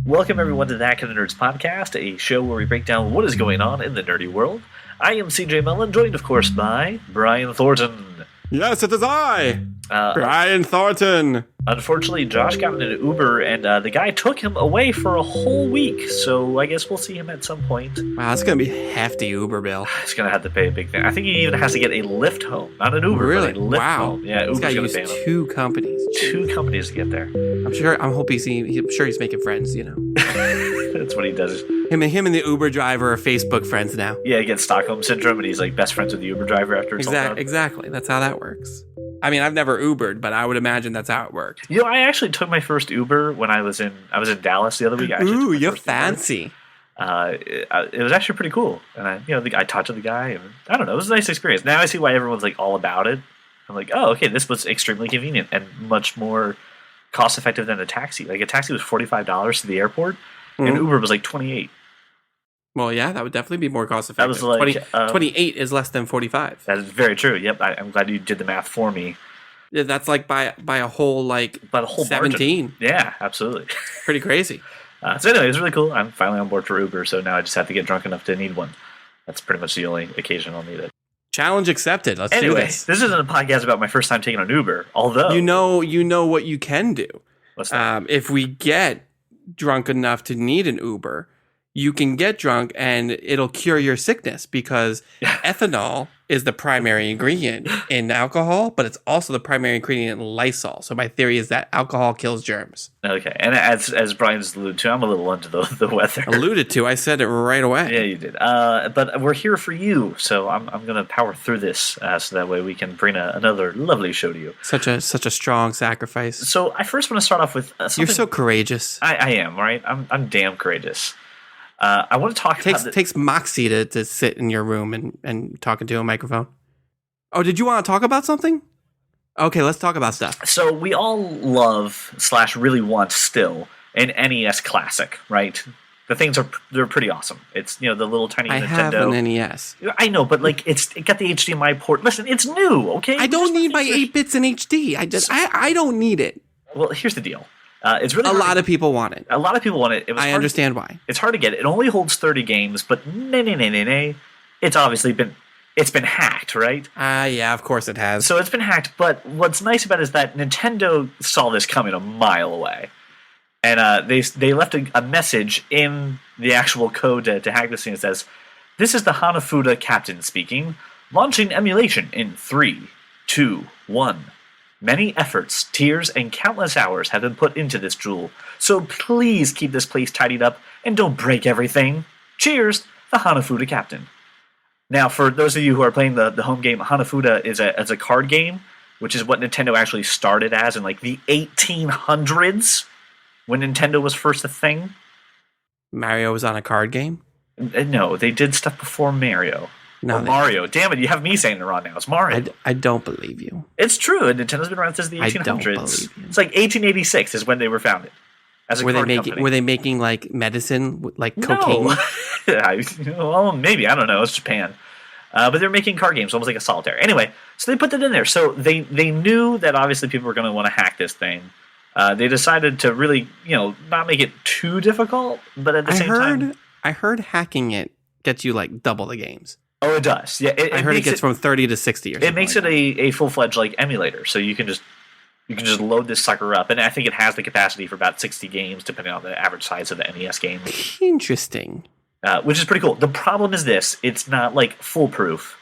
Welcome everyone to the Hack of the Nerds podcast, a show where we break down what is going on in the nerdy world. I am CJ Mellon, joined of course by Brian Thornton. Yes, it is I, Brian Thornton. Unfortunately, Josh got in an Uber, and the guy took him away for a whole week, so I guess we'll see him at some point. Wow, that's going to be a hefty Uber bill. He's going to have to pay a big thing. I think he even has to get a Lyft home. Not an Uber, really? But a Lyft wow. home. Yeah, Uber's going to to pay use him. two companies. Two companies to get there. I'm sure he's making friends, you know. That's what he does. Him and the Uber driver are Facebook friends now. Yeah, he gets Stockholm Syndrome, and he's like best friends with the Uber driver after it's all done. Exactly. That's how that works. I mean, I've never Ubered, but I would imagine that's how it worked. You know, I actually took my first Uber when I was in Dallas the other week. Ooh, you're fancy. It was actually pretty cool, and I talked to the guy, and I don't know, it was a nice experience. Now I see why everyone's like all about it. I'm like, oh, okay, this was extremely convenient and much more cost effective than a taxi. Like a taxi was $45 to the airport, and Uber was like $28. Well, yeah, that would definitely be more cost effective. That was like 28 is less than 45. That is very true. Yep, I'm glad you did the math for me. Yeah, that's like by a whole by a whole 17. Margin. Yeah, absolutely. Pretty crazy. So anyway, it was really cool. I'm finally on board for Uber, so now I just have to get drunk enough to need one. That's pretty much the only occasion I'll need it. Challenge accepted. Let's do this. This isn't a podcast about my first time taking an Uber, although you know what you can do. What's that? If we get drunk enough to need an Uber, you can get drunk and it'll cure your sickness because ethanol is the primary ingredient in alcohol, but it's also the primary ingredient in Lysol. So my theory is that alcohol kills germs. Okay, and as Brian's alluded to, I'm a little under the weather. Alluded to, I said it right away. Yeah, you did. But we're here for you, so I'm going to power through this so that way we can bring another lovely show to you. Such a strong sacrifice. So I first want to start off with something. You're so courageous. I am, right? I'm damn courageous. I want to talk about... It takes moxie to sit in your room and talk into a microphone. Oh, did you want to talk about something? Okay, let's talk about stuff. So we all love / really want still an NES Classic, right? The things they're pretty awesome. It's the little tiny Nintendo. I have an NES. I know, but like it got the HDMI port. Listen, it's new, okay? I don't need my 8 bits in HD. I don't need it. Well, here's the deal. It's really a lot of people want it. A lot of people want it. I understand why. It's hard to get. It only holds 30 games, but nay. It's obviously been hacked, right? Yeah, of course it has. So it's been hacked, but what's nice about it is that Nintendo saw this coming a mile away. And they left a message in the actual code to hack this thing that says, "This is the Hanafuda captain speaking, launching emulation in 3, 2, 1. Many efforts, tears, and countless hours have been put into this jewel, so please keep this place tidied up and don't break everything. Cheers, the Hanafuda captain." Now, for those of you who are playing the home game, Hanafuda is a card game, which is what Nintendo actually started as in like the 1800s, when Nintendo was first a thing. Mario was on a card game? No, they did stuff before Mario. No, Mario. Damn it, you have me saying it wrong now. It's Mario. I don't believe you. It's true. And Nintendo's been around since the 1800s. I don't believe you. It's like 1886 is when they were founded. As a card company. Were they making like medicine, like cocaine? No. Well, maybe. I don't know. It's Japan. But they're making card games, almost like a solitaire. Anyway, so they put that in there. So they knew that obviously people were going to want to hack this thing. They decided to really, not make it too difficult, but at the same time... I heard hacking it gets you like double the games. Oh, it does. Yeah, I heard it gets from 30 to 60 or something. It makes it a full-fledged like emulator, so you can just load this sucker up, and I think it has the capacity for about 60 games, depending on the average size of the NES game. Interesting. Which is pretty cool. The problem is this: it's not like foolproof.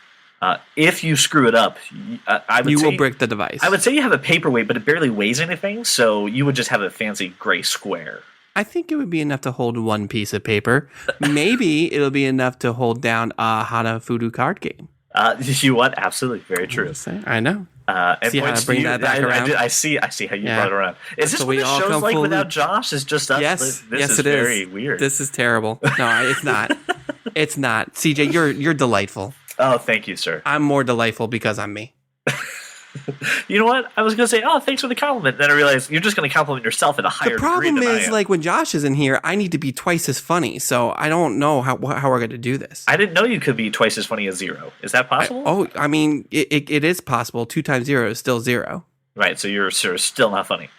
If you screw it up, you will break the device. I would say you have a paperweight, but it barely weighs anything, so you would just have a fancy gray square. I think it would be enough to hold one piece of paper. Maybe it'll be enough to hold down a Hanafuda card game. You what? Absolutely, very true. I know. See how to bring that back around? I see how you brought it around. Is this what the show's like without Josh? It's just us? Yes, this is it is. Very weird. This is terrible. No, it's not. It's not. CJ, you're delightful. Oh, thank you, sir. I'm more delightful because I'm me. You know what? I was going to say, oh, thanks for the compliment. Then I realized you're just going to compliment yourself at a higher degree than I am. The problem is, like, when Josh is in here, I need to be twice as funny. So I don't know how we're going to do this. I didn't know you could be twice as funny as 0. Is that possible? I mean, it is possible. 2 times 0 is still 0. Right, so you're still not funny.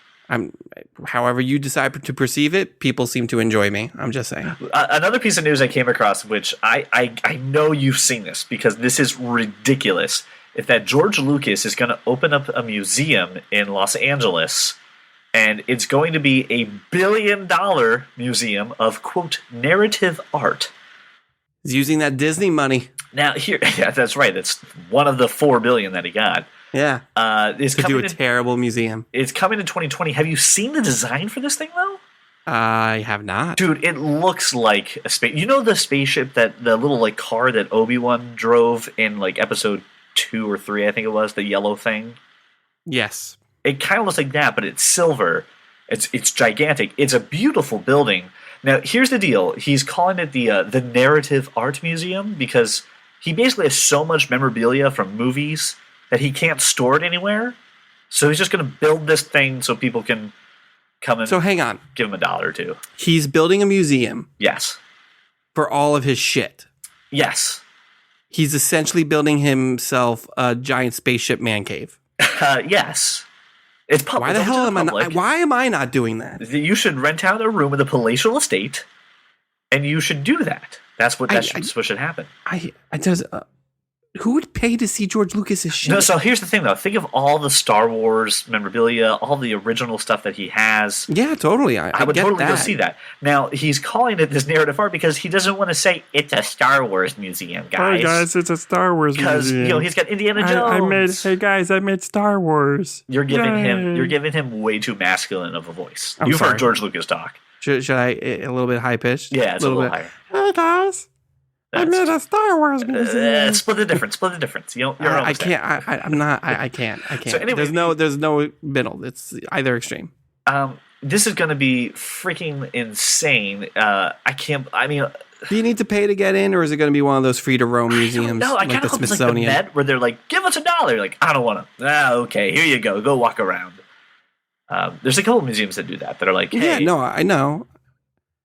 However you decide to perceive it, people seem to enjoy me. I'm just saying. Another piece of news I came across, which I know you've seen this because this is ridiculous, is that George Lucas is going to open up a museum in Los Angeles, and it's going to be a $1 billion museum of, quote, narrative art. He's using that Disney money. Now, yeah, that's right. That's one of the $4 billion that he got. Yeah. It's to do a terrible museum. It's coming in 2020. Have you seen the design for this thing, though? I have not. Dude, it looks like a space. You know the spaceship, the little like car that Obi-Wan drove in like episode 2 or 3, I think it was, the yellow thing? Yes. It kind of looks like that, but it's silver. It's gigantic. It's a beautiful building. Now, here's the deal. He's calling it the Narrative Art Museum because he basically has so much memorabilia from movies that he can't store it anywhere. So he's just going to build this thing so people can come and So hang on. give him $1 or $2. He's building a museum Yes. for all of his shit. Yes. He's essentially building himself a giant spaceship man cave. Yes. It's public. Why the hell am I not? Why am I not doing that? You should rent out a room in the palatial estate, and you should do that. That's what should happen. Who would pay to see George Lucas's shit? No, so here's the thing, though. Think of all the Star Wars memorabilia, all the original stuff that he has. Yeah, totally. I would get totally that. go see that. Now, he's calling it this narrative art because he doesn't want to say it's a Star Wars museum, guys. Hey guys, it's a Star Wars museum. Because he's got Indiana Jones. I made Star Wars. You're giving him way too masculine of a voice. You've heard George Lucas talk. Should I a little bit high pitched? Yeah, it's a little higher. Hey guys, I made a Star Wars museum. Split the difference. You're I can't. I can't. So anyway, there's no middle. It's either extreme. This is going to be freaking insane. Do you need to pay to get in, or is it going to be one of those free to roam museums like the Smithsonian? Like the Met, where they're like, "Give us $1." Like, I don't want to. Okay, here you go. Go walk around. There's a couple of museums that do that. That are like, hey, yeah, no, I know.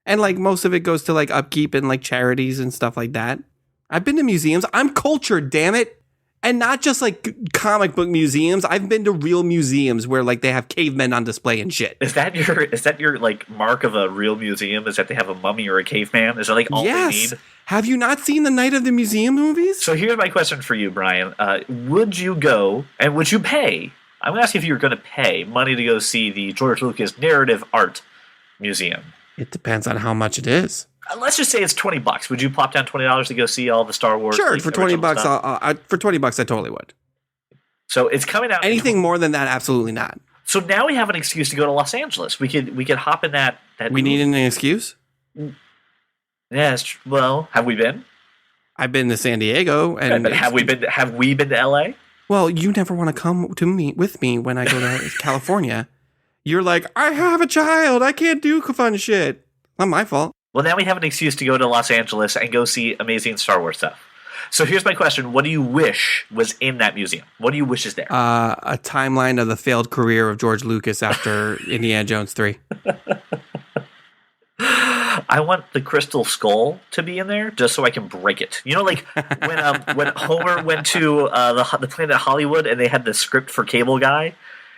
And like most of it goes to like upkeep and like charities and stuff like that. I've been to museums. I'm cultured, damn it. And not just like comic book museums. I've been to real museums where like they have cavemen on display and shit. Is that your like mark of a real museum? Is that they have a mummy or a caveman? Is that like all they need? Have you not seen the Night of the Museum movies? So here's my question for you, Brian. Would you go and would you pay? I'm going to ask you if you're going to pay money to go see the George Lucas Narrative Art Museum. It depends on how much it is. Let's just say it's $20. Would you plop down $20 to go see all the Star Wars? Sure, for $20, for $20, I totally would. So it's coming out. Anything more than that, absolutely not. So now we have an excuse to go to Los Angeles. We could hop in that. We need an excuse. Yes. Well, have we been? I've been to San Diego, and but have we been to LA? Well, you never want to come with me when I go to California. You're like, I have a child. I can't do fun shit. Not my fault. Well, now we have an excuse to go to Los Angeles and go see amazing Star Wars stuff. So here's my question. What do you wish was in that museum? What do you wish is there? A timeline of the failed career of George Lucas after Indiana Jones 3. I want the crystal skull to be in there just so I can break it. You know, like when Homer went to the planet Hollywood and they had the script for Cable Guy,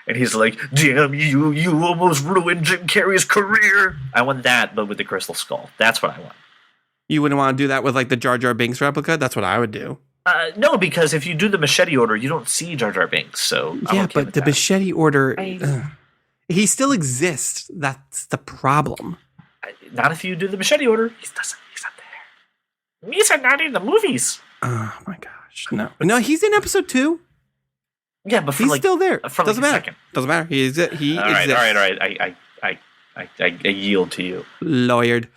and he's like, "Damn you! You almost ruined Jim Carrey's career." I want that, but with the crystal skull. That's what I want. You wouldn't want to do that with like the Jar Jar Binks replica? That's what I would do. No, because if you do the machete order, you don't see Jar Jar Binks. So yeah, but the machete order, he still exists. That's the problem. Not if you do the machete order. He's not there. He's not in the movies. Oh my gosh, no, he's in episode 2. Yeah, but he's still there. Doesn't matter. Doesn't matter. He exists. All right. I yield to you. Lawyered.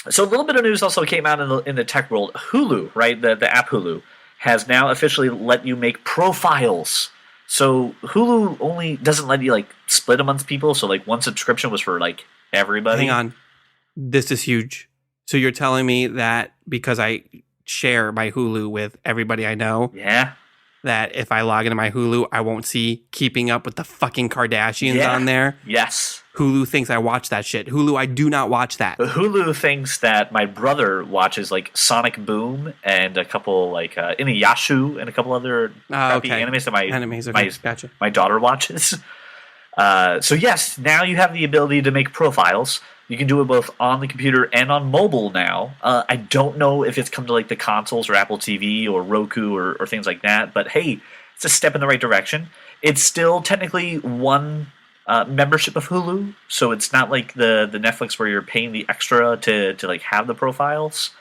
So a little bit of news also came out in the tech world. Hulu, right? The app Hulu has now officially let you make profiles. So Hulu only doesn't let you like split amongst people. So like one subscription was for like everybody. Hang on, this is huge. So you're telling me that because I share my Hulu with everybody I know, yeah, that if I log into my Hulu, I won't see Keeping Up with the fucking Kardashians on there? Yes. Hulu thinks I watch that shit. Hulu, I do not watch that. But Hulu thinks that my brother watches like Sonic Boom and a couple like Inuyasha and a couple other crappy animes that my daughter watches. So yes, now you have the ability to make profiles. You can do it both on the computer and on mobile now. I don't know if it's come to like the consoles or Apple TV or Roku or things like that, but hey, it's a step in the right direction. It's still technically one membership of Hulu, so it's not like the Netflix where you're paying the extra to like have the profiles.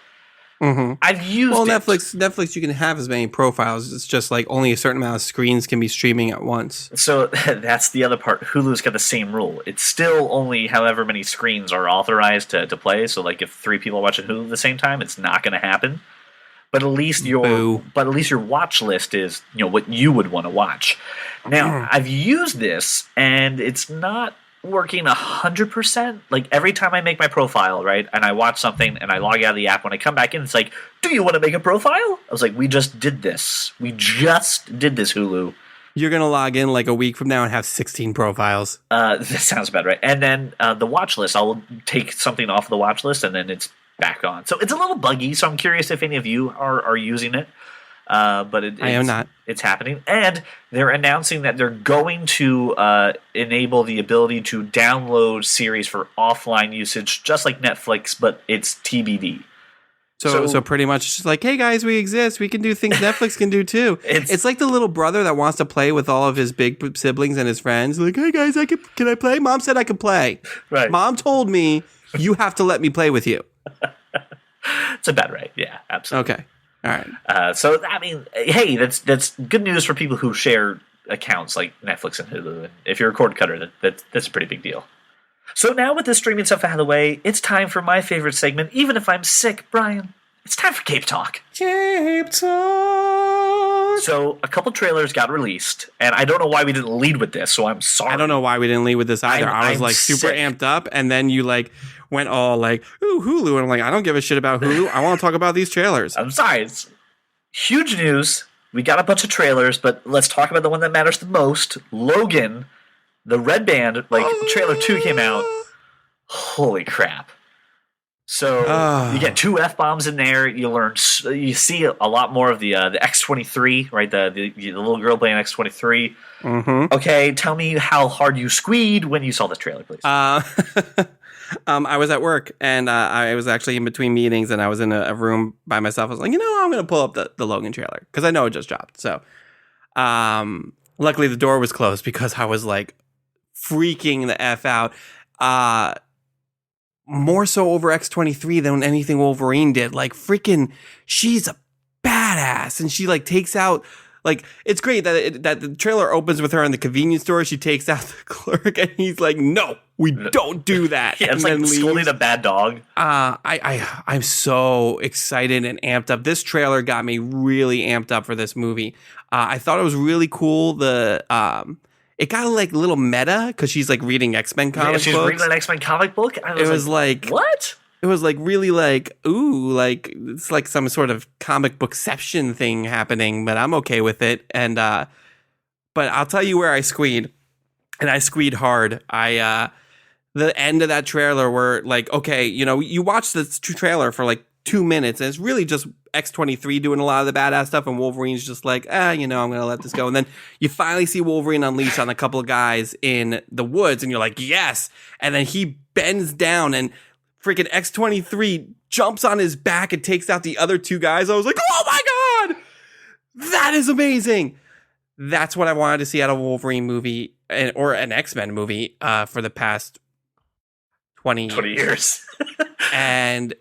Mm-hmm. I've used well, it. Netflix, you can have as many profiles. It's just like only a certain amount of screens can be streaming at once. So that's the other part. Hulu's got the same rule. It's still only however many screens are authorized to play. So like if 3 people are watching Hulu at the same time, it's not going to happen. But at least your watch list is what you would want to watch. Now I've used this and it's not working 100%. Like every time I make my profile, right, and I watch something and I log out of the app, when I come back in, it's like, do you want to make a profile? I was like, we just did this, Hulu. You're gonna log in like a week from now and have 16 profiles. That sounds about right. And then the watch list, I'll take something off the watch list and then it's back on. So it's a little buggy, so I'm curious if any of you are using it. But I am not. It's happening, and they're announcing that they're going to enable the ability to download series for offline usage, just like Netflix, but it's TBD. So pretty much, it's just like, hey guys, we exist. We can do things Netflix can do too. It's like the little brother that wants to play with all of his big siblings and his friends. Like, hey guys, can I play? Mom said I could play. Right. Mom told me you have to let me play with you. It's about right. Yeah, absolutely. Okay. All right. So I mean, hey, that's good news for people who share accounts like Netflix and Hulu. And if you're a cord cutter, that's a pretty big deal. So now with this streaming stuff out of the way, it's time for my favorite segment. Even if I'm sick, Brian, it's time for Cape Talk. Cape Talk. So a couple trailers got released, and I don't know why we didn't lead with this. So I'm sorry. I don't know why we didn't lead with this either. I was I'm like super sick. amped up, and then you like went all like, ooh, Hulu. And I'm like, I don't give a shit about Hulu. I want to talk about these trailers. I'm sorry. It's huge news. We got a bunch of trailers, but let's talk about the one that matters the most. Logan, the Red Band, trailer 2 came out. Holy crap. So you get 2 F-bombs in there. You see a lot more of the X-23, right? The little girl playing X-23. Mm-hmm. Okay, tell me how hard you squeed when you saw this trailer, please. I was at work, and I was actually in between meetings, and I was in a room by myself. I was like, I'm going to pull up the Logan trailer, because I know it just dropped. So luckily the door was closed, because I was like freaking the F out. More so over X-23 than anything Wolverine did. Like, freaking, she's a badass, and she like takes out. Like, it's great that the trailer opens with her in the convenience store. She takes out the clerk, and he's like, "No, we don't do that." Yeah, it's and like scolding a bad dog. I'm so excited and amped up. This trailer got me really amped up for this movie. I thought it was really cool. It got like a little meta because she's like reading X-Men comic books. She's reading an X-Men comic book. It was like what? It was like really like, ooh, like it's like some sort of comic bookception thing happening, but I'm okay with it. And but I'll tell you where I squeed, and I squeed hard. The end of that trailer where like, okay, you watch this trailer for like 2 minutes, and it's really just X-23 doing a lot of the badass stuff, and Wolverine's just like, I'm gonna let this go. And then you finally see Wolverine unleash on a couple of guys in the woods, and you're like, yes. And then he bends down, and freaking X-23 jumps on his back and takes out the other 2 guys. I was like, oh my God, that is amazing. That's what I wanted to see out of a Wolverine movie or an X-Men movie for the past 20 years. And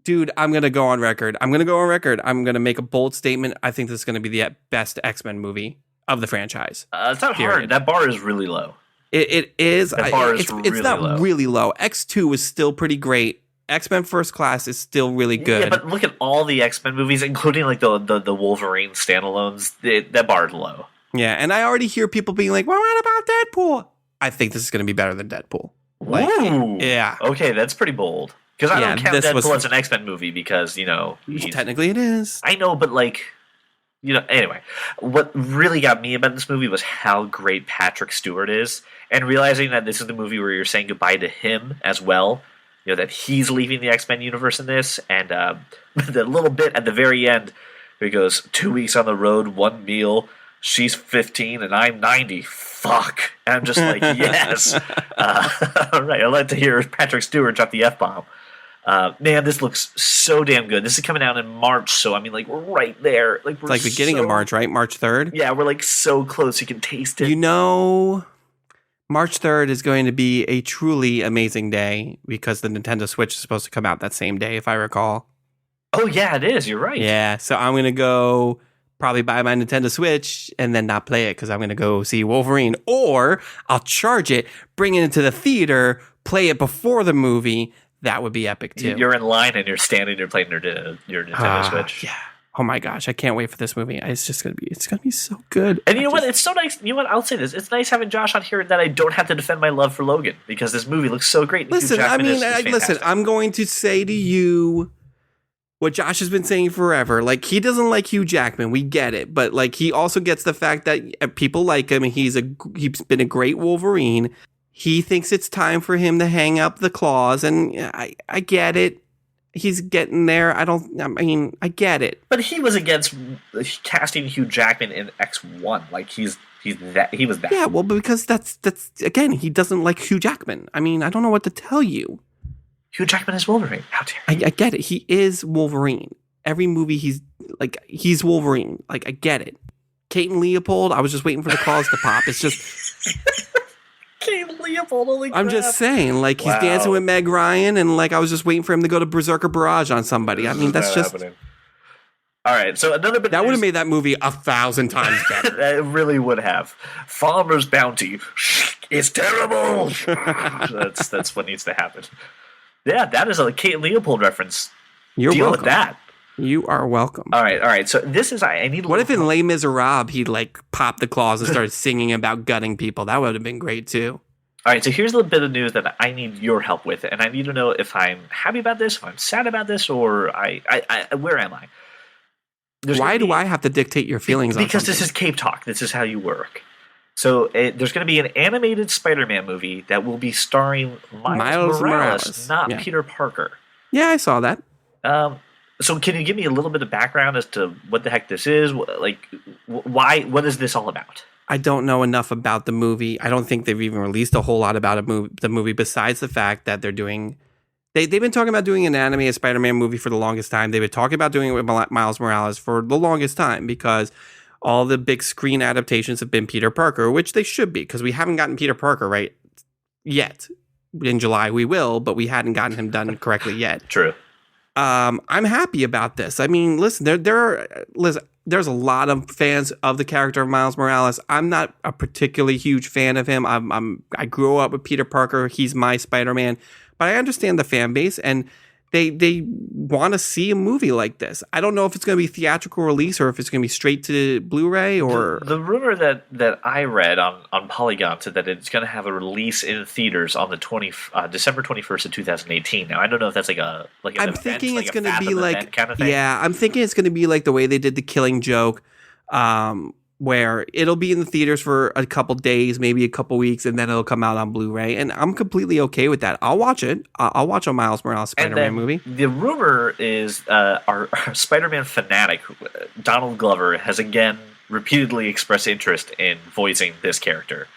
dude, I'm going to go on record. I'm going to make a bold statement. I think this is going to be the best X-Men movie of the franchise. It's not hard. That bar is really low. It is. That bar is it's not low. really low. X2 is still pretty great. X-Men First Class is still really good. Yeah, but look at all the X-Men movies, including like the Wolverine standalones. That bar is low. Yeah, and I already hear people being like, well, what about Deadpool? I think this is going to be better than Deadpool. Like, ooh. Yeah. Okay, that's pretty bold. Because I don't count Deadpool as an X-Men movie because, technically it is. I know, but like, anyway. What really got me about this movie was how great Patrick Stewart is. And realizing that this is the movie where you're saying goodbye to him as well. That he's leaving the X-Men universe in this. And the little bit at the very end where he goes, 2 weeks on the road, 1 meal. She's 15 and I'm 90. fuck. And I'm just like, yes. All right, I'd like to hear Patrick Stewart drop the F-bomb. Man, this looks so damn good. This is coming out in March, so I mean, like, we're right there. Like, we're It's like beginning of March, right? March 3rd? Yeah, we're like so close. You can taste it. You know, March 3rd is going to be a truly amazing day because the Nintendo Switch is supposed to come out that same day, if I recall. Oh, yeah, it is. You're right. Yeah, so I'm going to go probably buy my Nintendo Switch and then not play it because I'm going to go see Wolverine. Or I'll charge it, bring it into the theater, play it before the movie. That would be epic too. You're in line and you're standing. You're playing your Nintendo Switch. Yeah. Oh my gosh, I can't wait for this movie. It's gonna be so good. And you know what? It's so nice. You know what? I'll say this. It's nice having Josh on here that I don't have to defend my love for Logan because this movie looks so great. Listen, I'm going to say to you what Josh has been saying forever. Like, he doesn't like Hugh Jackman. We get it, but like, he also gets the fact that people like him, and he's been a great Wolverine. He thinks it's time for him to hang up the claws, and I get it. He's getting there. I get it. But he was against casting Hugh Jackman in X1. Like, he was that. Yeah, well, because that's again, he doesn't like Hugh Jackman. I mean, I don't know what to tell you. Hugh Jackman is Wolverine. How dare you? I get it. He is Wolverine. Every movie he's Wolverine. Like, I get it. Kate and Leopold, I was just waiting for the claws to pop. It's just Kate Leopold, holy crap. I'm just saying, like, he's dancing with Meg Ryan, and like, I was just waiting for him to go to Berserker Barrage on somebody. I mean, that's just happening. All right, so another bit that would have made that movie 1,000 times better. It really would have. Farmer's Bounty. It's terrible. that's what needs to happen. Yeah, that is a Kate Leopold reference. You're Deal welcome. with that. You are welcome. All right. So this is I need. What if in Les Miserables he like popped the claws and started singing about gutting people? That would have been great too. All right, so here's a little bit of news that I need your help with, and I need to know if I'm happy about this, if I'm sad about this, or I where am I? Why do I have to dictate your feelings? Because on this is Cape Talk. This is how you work. So there's going to be an animated Spider-Man movie that will be starring Miles Morales, not Peter Parker. Yeah, I saw that. So can you give me a little bit of background as to what the heck this is? Like, why? What is this all about? I don't know enough about the movie. I don't think they've even released a whole lot about the movie besides the fact that they're doing. They've been talking about doing an animated Spider-Man movie for the longest time. They've been talking about doing it with Miles Morales for the longest time because all the big screen adaptations have been Peter Parker, which they should be because we haven't gotten Peter Parker right yet. In July we will, but we hadn't gotten him done correctly yet. True. I'm happy about this. I mean, listen, there's a lot of fans of the character of Miles Morales. I'm not a particularly huge fan of him. I grew up with Peter Parker. He's my Spider-Man, but I understand the fan base, and they want to see a movie like this. I don't know if it's going to be theatrical release or if it's going to be straight to Blu-ray or the rumor that I read on Polygon said that it's going to have a release in theaters on the December 21st of 2018. Now I don't know if that's I'm thinking it's going to be like kind of thing. Yeah, I'm thinking it's going to be like the way they did The Killing Joke, where it'll be in the theaters for a couple days, maybe a couple weeks, and then it'll come out on Blu-ray. And I'm completely okay with that. I'll watch it. I'll watch a Miles Morales Spider-Man movie. The rumor is our Spider-Man fanatic, Donald Glover, has again repeatedly expressed interest in voicing this character.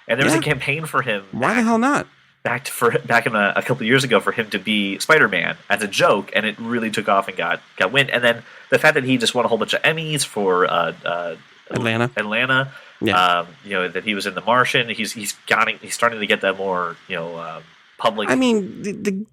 And there was a campaign for him. Why the hell not? Back in a couple of years ago for him to be Spider-Man as a joke, and it really took off and got wind. And then the fact that he just won a whole bunch of Emmys for Atlanta. Yeah. That he was in The Martian. He's starting to get that more public. I mean, the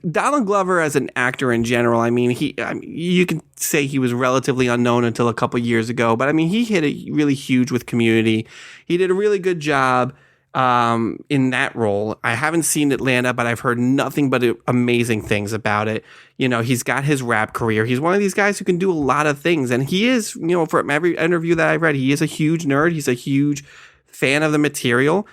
Donald Glover as an actor in general. I mean, you can say he was relatively unknown until a couple years ago, but I mean, he hit it really huge with Community. He did a really good job in that role. I haven't seen Atlanta, but I've heard nothing but amazing things about it. You know, he's got his rap career. He's one of these guys who can do a lot of things. And he is, from every interview that I've read, he is a huge nerd. He's a huge fan of the material.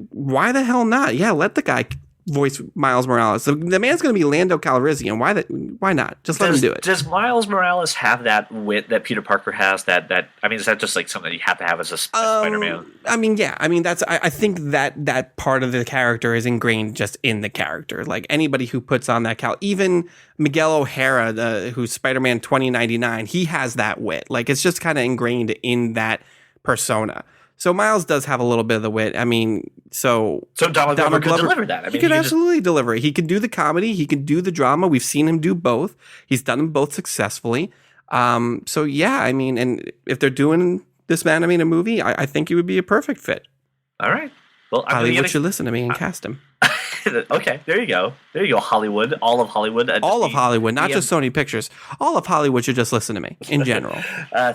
Why the hell not? Yeah, let the guy voice Miles Morales. The man's going to be Lando Calrissian. Why not? Just let him do it. Does Miles Morales have that wit that Peter Parker has? Is that just like something that you have to have as a Spider-Man? I mean, yeah. I mean, I think that part of the character is ingrained just in the character. Like anybody who puts on that even Miguel O'Hara, who's Spider-Man 2099, he has that wit. Like it's just kind of ingrained in that persona. So Miles does have a little bit of the wit. I mean, so Donald Glover could deliver that. I mean, he could absolutely deliver it. He can do the comedy. He can do the drama. We've seen him do both. He's done them both successfully. So yeah, I mean, and if they're doing this animated movie, I think he would be a perfect fit. All right. Well, Hollywood should listen to me and cast him. Okay, there you go. There you go, Hollywood. All of Hollywood. All of Hollywood, not just Sony Pictures. All of Hollywood should just listen to me in general.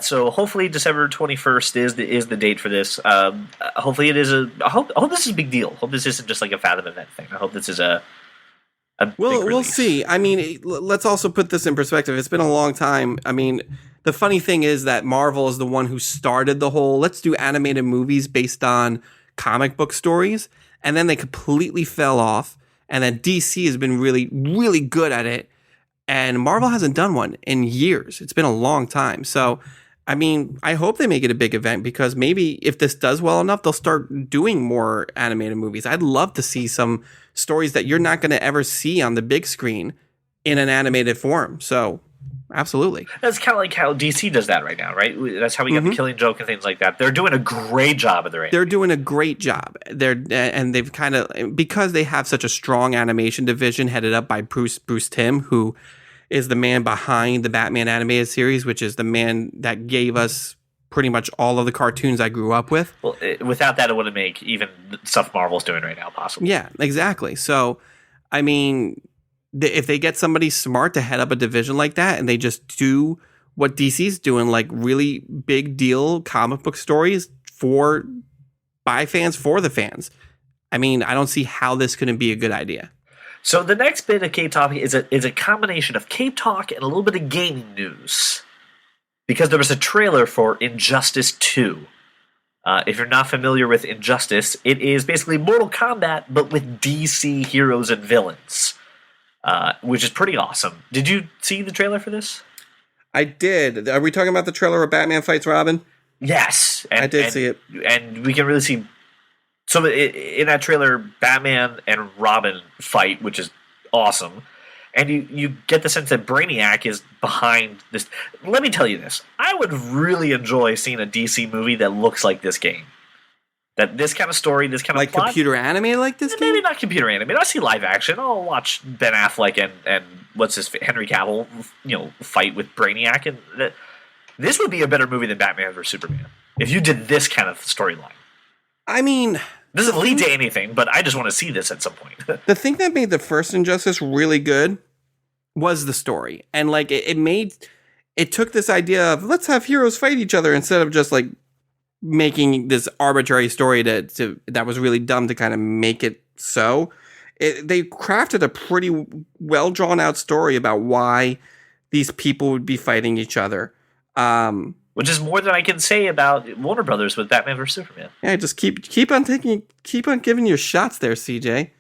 So hopefully December 21st is the date for this. Hopefully it is I hope this is a big deal. I hope this isn't just like a Fathom event thing. I hope this is a big we'll see. I mean, let's also put this in perspective. It's been a long time. I mean, the funny thing is that Marvel is the one who started the whole let's do animated movies based on comic book stories. And then they completely fell off. And then DC has been really, really good at it. And Marvel hasn't done one in years. It's been a long time. So, I mean, I hope they make it a big event because maybe if this does well enough, they'll start doing more animated movies. I'd love to see some stories that you're not going to ever see on the big screen in an animated form. So, absolutely. That's kind of like how DC does that right now, right? That's how we got the Killing Joke and things like that. They're doing a great job of their. They're doing a great job. They've kind of because they have such a strong animation division headed up by Bruce Timm, who is the man behind the Batman animated series, which is the man that gave us pretty much all of the cartoons I grew up with. Well, without that, it wouldn't make even the stuff Marvel's doing right now possible. Yeah, exactly. So, I mean. If they get somebody smart to head up a division like that and they just do what DC's doing, like really big deal comic book stories by fans, for the fans, I mean, I don't see how this couldn't be a good idea. So the next bit of Cape Talk is a combination of Cape Talk and a little bit of gaming news. Because there was a trailer for Injustice 2. If you're not familiar with Injustice, it is basically Mortal Kombat, but with DC heroes and villains. Which is pretty awesome. Did you see the trailer for this? I did. Are we talking about the trailer where Batman fights Robin? Yes. I did see it. And we can really see... So in that trailer, Batman and Robin fight, which is awesome. And you get the sense that Brainiac is behind this. Let me tell you this. I would really enjoy seeing a DC movie that looks like this game. That this kind of story, this kind of plot, computer animated like this game? Maybe not computer animated. I see live action. I'll watch Ben Affleck and Henry Cavill, fight with Brainiac, and this would be a better movie than Batman vs Superman if you did this kind of storyline. I mean, this doesn't lead to anything, but I just want to see this at some point. The thing that made the first Injustice really good was the story, and like it took this idea of let's have heroes fight each other instead of just like making this arbitrary story that was really dumb to kind of make it so. They crafted a pretty well drawn out story about why these people would be fighting each other. Which is more than I can say about Warner Brothers with Batman vs Superman. Yeah, just keep on giving your shots there, CJ.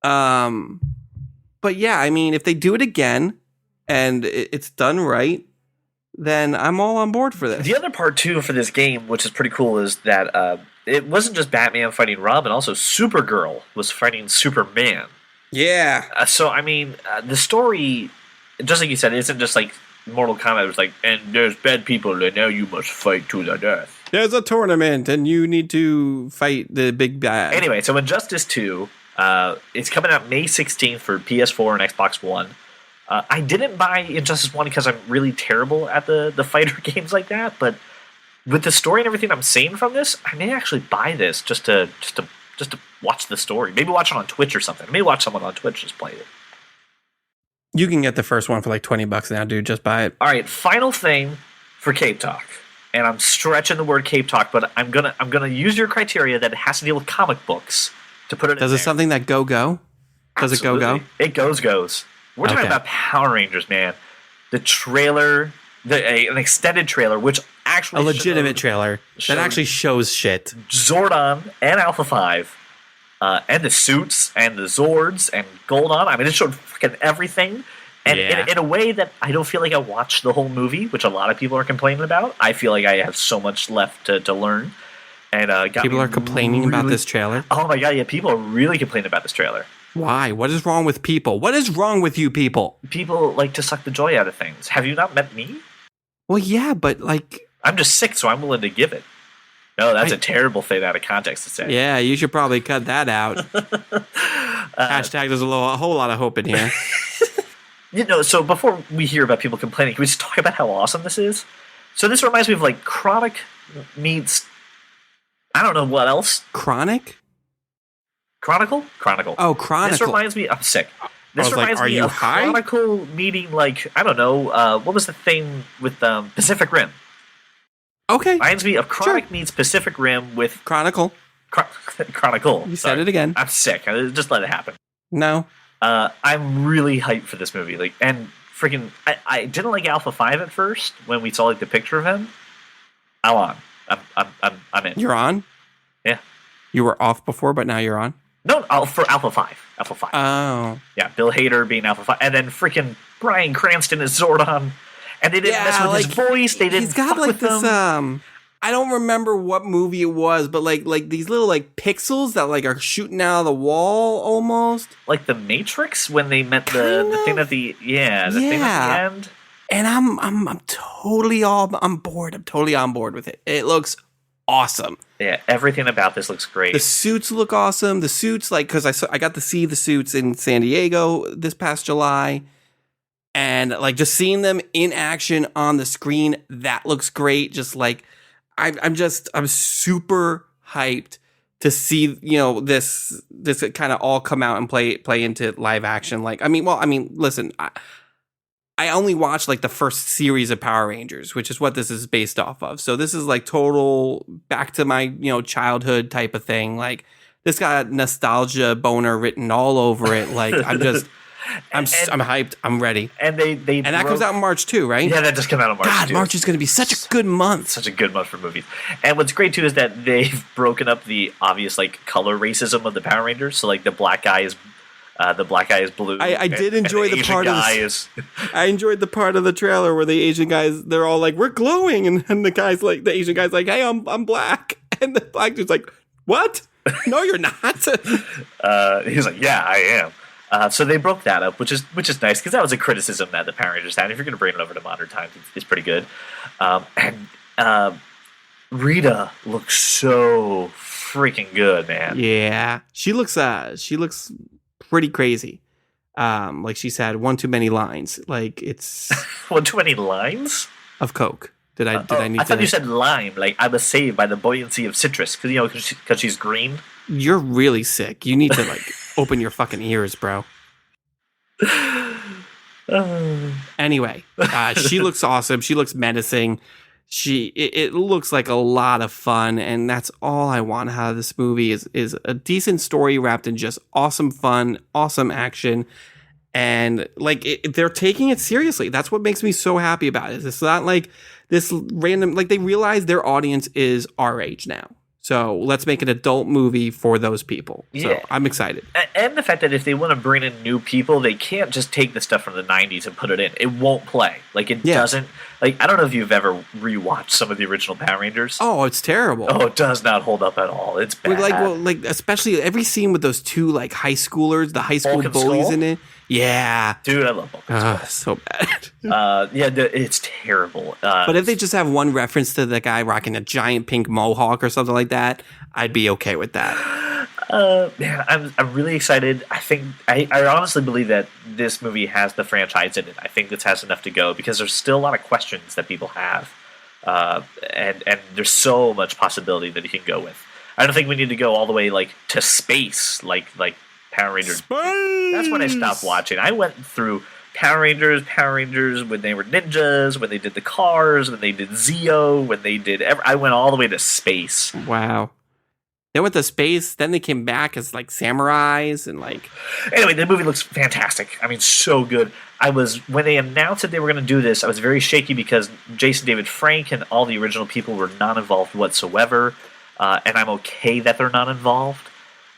But yeah, I mean, if they do it again and it's done right, then I'm all on board for this. The other part, too, for this game, which is pretty cool, is that it wasn't just Batman fighting Robin. Also, Supergirl was fighting Superman. Yeah. So, I mean, the story, just like you said, it isn't just like Mortal Kombat. It was like, and there's bad people, and now you must fight to the death. There's a tournament, and you need to fight the big bad. Anyway, so Injustice 2, it's coming out May 16th for PS4 and Xbox One. I didn't buy Injustice 1 because I'm really terrible at the fighter games like that, but with the story and everything I'm seeing from this, I may actually buy this just to watch the story. Maybe watch it on Twitch or something. Maybe watch someone on Twitch just play it. You can get the first one for like $20 now, dude. Just buy it. All right, final thing for Cape Talk. And I'm stretching the word Cape Talk, but I'm gonna use your criteria that it has to deal with comic books to put it in there. Does it something that go? Does Absolutely. It go? It goes. We're talking about Power Rangers, man. The trailer, an extended trailer, which actually a legitimate trailer that actually shows shit. Zordon and Alpha 5, and the suits and the Zords and Goldon. I mean, it showed fucking everything, and in a way that I don't feel like I watched the whole movie, which a lot of people are complaining about. I feel like I have so much left to learn. And people are complaining about this trailer. Oh my god, yeah, people are really complaining about this trailer. Why? What is wrong with people? What is wrong with you people? People like to suck the joy out of things. Have you not met me? Well, yeah, but like... I'm just sick, so I'm willing to give it. No, that's a terrible thing out of context to say. Yeah, you should probably cut that out. Hashtag there's a whole lot of hope in here. So before we hear about people complaining, can we just talk about how awesome this is? So this reminds me of like Chronic meets, I don't know what else. Chronic? Chronicle? Oh, Chronicle. This reminds me, I'm sick. This reminds are me you of high? Chronicle meeting like, I don't know, what was the thing with Pacific Rim? Okay. Reminds me of Chronic meets Pacific Rim with Chronicle. Chronicle. You said it again. I'm sick. Just let it happen. No. I'm really hyped for this movie. Like, and freaking, I didn't like Alpha 5 at first when we saw like the picture of him. I'm on. I'm in. You're on? Yeah. You were off before, but now you're on? No, for Alpha 5. Alpha 5. Oh. Yeah, Bill Hader being Alpha 5. And then freaking Bryan Cranston is Zordon. And they didn't mess with his voice. They didn't He's got fuck like with this, him. I don't remember what movie it was, but like these little like pixels that like are shooting out of the wall almost. Like the Matrix when they met the thing at the thing at the end. And I'm totally on board. I'm totally on board with it. It looks awesome. Yeah, everything about this looks great. The suits look awesome. The suits, like, because I got to see the suits in San Diego this past July, and like just seeing them in action on the screen, that looks great. Just like I'm super hyped to see this kind of all come out and play into live action. Like, listen, I only watched like the first series of Power Rangers, which is what this is based off of. So this is like total back to my, childhood type of thing. Like this got nostalgia boner written all over it. Like I'm hyped. I'm ready. And that comes out in March too, right? Yeah, that just came out in March. God, too. March is going to be such a good month. Such a good month for movies. And what's great too is that they've broken up the obvious like color racism of the Power Rangers. So like the black guy is blue. I did enjoy the part of I enjoyed the part of the trailer where the Asian guys, they're all like, "We're glowing," and the Asian guy's like, "Hey, I'm black," and the black dude's like, "What? No, you're not." He's like, "Yeah, I am." So they broke that up, which is nice because that was a criticism that the Power Rangers had. If you're going to bring it over to modern times, it's pretty good. And Rita looks so freaking good, man. Yeah, she looks pretty crazy. Like she said, one too many lines. Like it's one too many lines of Coke. Did I need to? I thought you said lime. Like I was saved by the buoyancy of citrus because she's green. You're really sick. You need to like open your fucking ears, bro. Anyway, she looks awesome. She looks menacing. It looks like a lot of fun, and that's all I want out of this movie is a decent story wrapped in just awesome fun, awesome action, and like they're taking it seriously. That's what makes me so happy about it. It's not like this random, like they realize their audience is our age now. So let's make an adult movie for those people. Yeah. So I'm excited. And the fact that if they want to bring in new people, they can't just take the stuff from the 90s and put it in. It won't play. Like, it doesn't. Like, I don't know if you've ever rewatched some of the original Power Rangers. Oh, it's terrible. Oh, it does not hold up at all. It's bad. Like especially every scene with those two, like, high schoolers, the high school bullies in it. Yeah. Dude, I love Vulcan so bad. It's terrible. But if they just have one reference to the guy rocking a giant pink mohawk or something like that, I'd be okay with that. Man, I'm really excited. I honestly believe that this movie has the franchise in it. I think this has enough to go because there's still a lot of questions that people have, and there's so much possibility that you can go with. I don't think we need to go all the way like to space, like Power Rangers. Space! That's when I stopped watching. I went through Power Rangers when they were ninjas, when they did the cars, when they did Zeo, when they did. I went all the way to space. Wow. They went to space, then they came back as like samurais and like. Anyway, the movie looks fantastic. I mean, so good. When they announced that they were going to do this, I was very shaky because Jason David Frank and all the original people were not involved whatsoever, and I'm okay that they're not involved.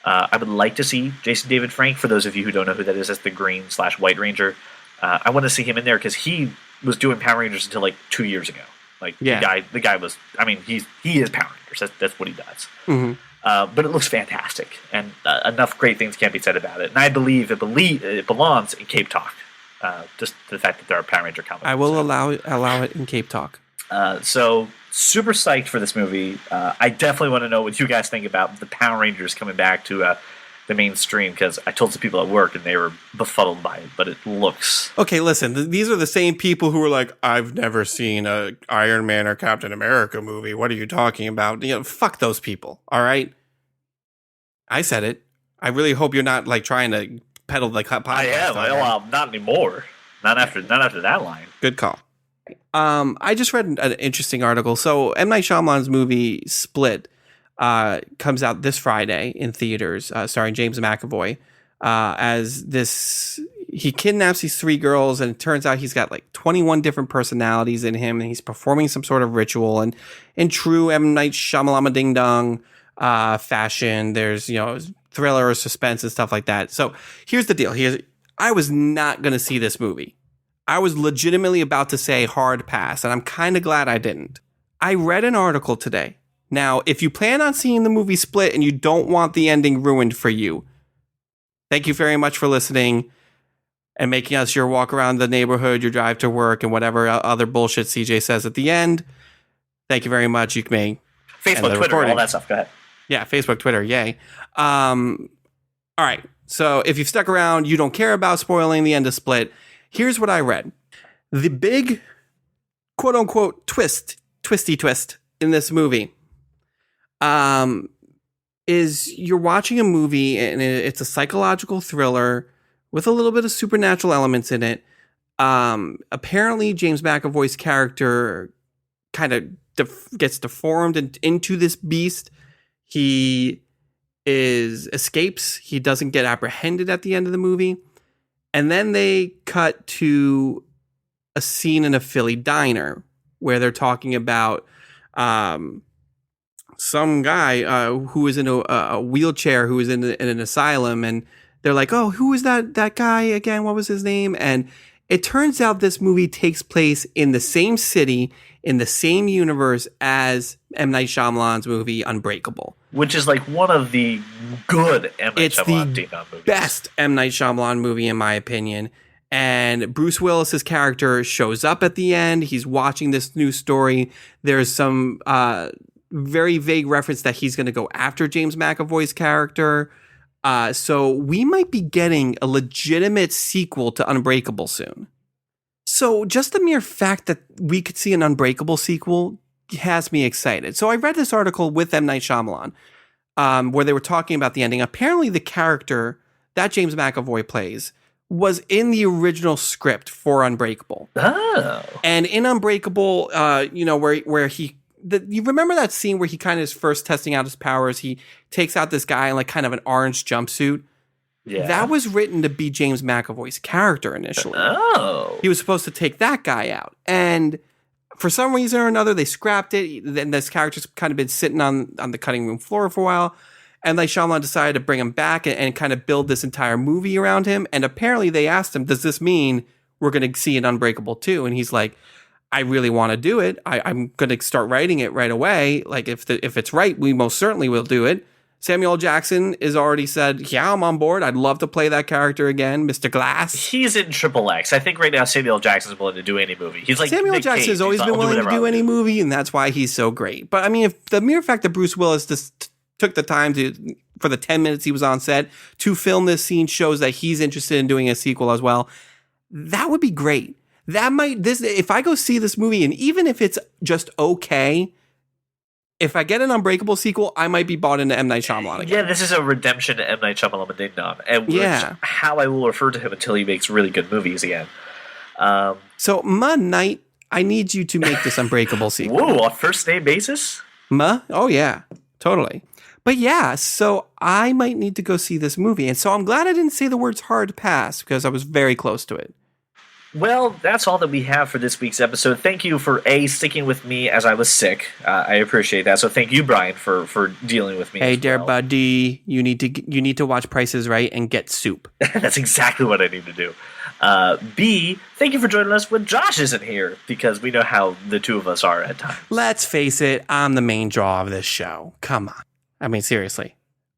I would like to see Jason David Frank. For those of you who don't know who that is, that's the green/White Ranger. I want to see him in there because he was doing Power Rangers until like 2 years ago. Like the guy was. I mean, he is Power Rangers. That's what he does. Mm-hmm. But it looks fantastic, and enough great things can't be said about it. And I believe it belongs in Cape Talk. Just the fact that there are Power Ranger comics. I will allow it in Cape Talk. So super psyched for this movie. I definitely want to know what you guys think about the Power Rangers coming back to the mainstream, because I told some people at work and they were befuddled by it, but it looks... Okay, listen, these are the same people who were like, I've never seen a Iron Man or Captain America movie. What are you talking about? Fuck those people, all right? I said it. I really hope you're not like trying to peddle the podcast. I am. Well, not anymore. Not after that line. Good call. I just read an interesting article. So M. Night Shyamalan's movie Split comes out this Friday in theaters, starring James McAvoy. He kidnaps these 3 girls, and it turns out he's got like 21 different personalities in him, and he's performing some sort of ritual. And in true M. Night Shyamalan ding dong fashion, there's thriller or suspense and stuff like that. So here's the deal. I was not going to see this movie. I was legitimately about to say hard pass, and I'm kind of glad I didn't. I read an article today. Now, if you plan on seeing the movie Split and you don't want the ending ruined for you, thank you very much for listening and making us your walk around the neighborhood, your drive to work, and whatever other bullshit CJ says at the end. Thank you very much. You may Facebook, Twitter, all that stuff. Go ahead. Yeah, Facebook, Twitter, yay. All right, so if you've stuck around, you don't care about spoiling the end of Split. Here's what I read. The big, quote-unquote, twisty twist in this movie is you're watching a movie, and it's a psychological thriller with a little bit of supernatural elements in it. Apparently, James McAvoy's character kind of gets deformed into this beast. He escapes. He doesn't get apprehended at the end of the movie. And then they cut to a scene in a Philly diner where they're talking about some guy who is in a wheelchair, who is in an asylum. And they're like, oh, who is that guy again? What was his name? And it turns out this movie takes place in the same city, in the same universe as M. Night Shyamalan's movie Unbreakable. Which is like one of the good M. Night Shyamalan movies. It's the best M. Night Shyamalan movie, in my opinion. And Bruce Willis's character shows up at the end. He's watching this new story. There's some very vague reference that he's going to go after James McAvoy's character. So we might be getting a legitimate sequel to Unbreakable soon. So just the mere fact that we could see an Unbreakable sequel has me excited. So I read this article with M. Night Shyamalan where they were talking about the ending. Apparently the character that James McAvoy plays was in the original script for Unbreakable. Oh. And in Unbreakable, where you remember that scene where he kind of is first testing out his powers? He takes out this guy in like kind of an orange jumpsuit. Yeah. That was written to be James McAvoy's character initially. Oh. He was supposed to take that guy out. And for some reason or another, they scrapped it. Then this character's kind of been sitting on the cutting room floor for a while. And like Shyamalan decided to bring him back and kind of build this entire movie around him. And apparently they asked him, does this mean we're going to see an Unbreakable 2? And he's like, I really want to do it. I'm going to start writing it right away. Like if it's right, we most certainly will do it. Samuel L. Jackson has already said, yeah, I'm on board. I'd love to play that character again, Mr. Glass. He's in Triple X. I think right now Samuel L. Jackson's willing to do any movie. He's like Samuel L. Jackson has always been willing to do any movie, and that's why he's so great. But I mean, if the mere fact that Bruce Willis just took the time for the 10 minutes he was on set to film this scene shows that he's interested in doing a sequel as well, that would be great. If I go see this movie, and even if it's just okay, if I get an Unbreakable sequel, I might be bought into M. Night Shyamalan again. Yeah, this is a redemption to M. Night Shyamalan Ding Dong, and how I will refer to him until he makes really good movies again. So, Night, I need you to make this Unbreakable sequel. Whoa, on first name basis? Oh yeah, totally. But yeah, so I might need to go see this movie, and so I'm glad I didn't say the words hard pass because I was very close to it. Well, that's all that we have for this week's episode. Thank you for sticking with me as I was sick. I appreciate that. So thank you, Brian, for dealing with me. Hey, dear buddy, you need to watch Price is Right and get soup. That's exactly what I need to do. B, thank you for joining us when Josh isn't here, because we know how the two of us are at times. Let's face it, I'm the main draw of this show. Come on. I mean, seriously.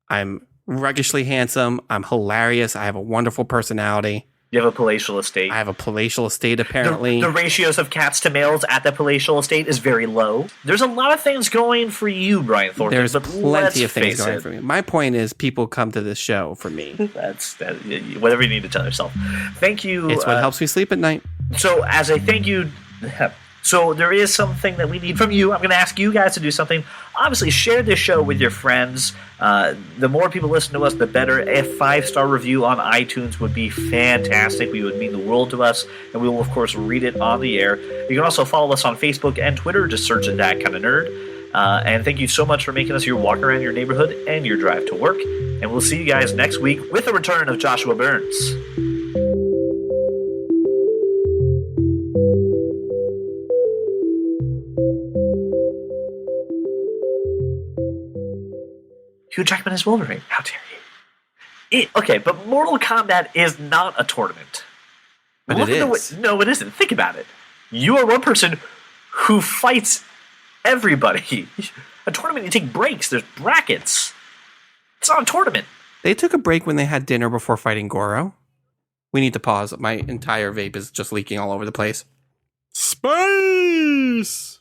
I'm ruggishly handsome. I'm hilarious. I have a wonderful personality. You have a palatial estate. I have a palatial estate, apparently. The ratios of cats to males at the palatial estate is very low. There's a lot of things going for you, Brian Thornton. There's but plenty of things going it. for me. My point is, people come to this show for me. That's whatever you need to tell yourself. Thank you. It's what helps me sleep at night. So, as a thank you, so there is something that we need from you. I'm going to ask you guys to do something. Obviously, share this show with your friends. The more people listen to us, the better. A 5-star review on iTunes would be fantastic. We would mean the world to us, and we will, of course, read it on the air. You can also follow us on Facebook and Twitter. Just search That Kind of Nerd. And thank you so much for making us your walk around your neighborhood and your drive to work. And we'll see you guys next week with the return of Joshua Burns. Hugh Jackman is Wolverine. How dare you? Okay, but Mortal Kombat is not a tournament. But it is. No, it isn't. Think about it. You are one person who fights everybody. A tournament, you take breaks. There's brackets. It's not a tournament. They took a break when they had dinner before fighting Goro. We need to pause. My entire vape is just leaking all over the place. Space!